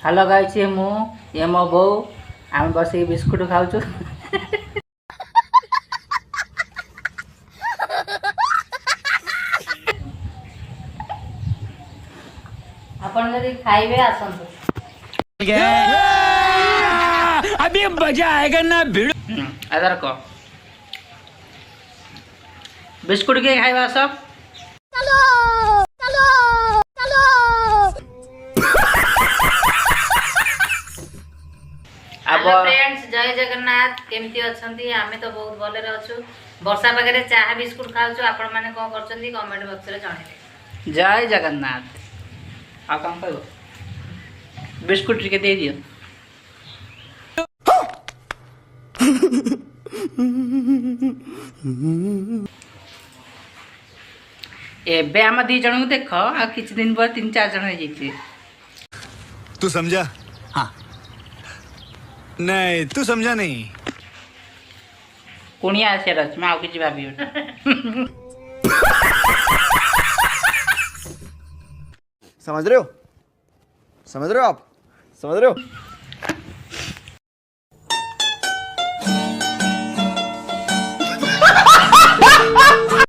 Hello guys ये मु ये मो बो आम बस बिस्कुट खाऊँ। आपण जरी खाइबे आसंतु अभी मजा आएगा ना भिड़। आधार को बिस्कुट के खाइबा सब हेलो फ्रेंड्स जय जगन्नाथ केमती अछंती आमे तो बहुत भले रहछु। वर्षा पागे चाहा बिस्कुट खाऊछु। आपण माने कोन करछंती कमेंट बॉक्स रे जणाइबे। जय जगन्नाथ। आ काम करो बिस्कुट के दे दियो। एबे हम दी जण को देख आ किछ दिन बाद 3-4 जण हो जैते। तू समझा? हाँ नहीं तू समझा नहीं। कुणिया आसे रच मैं आ किछ भाबियो। समझ रहे हो? समझ रहे हो आप? समझ रहे हो?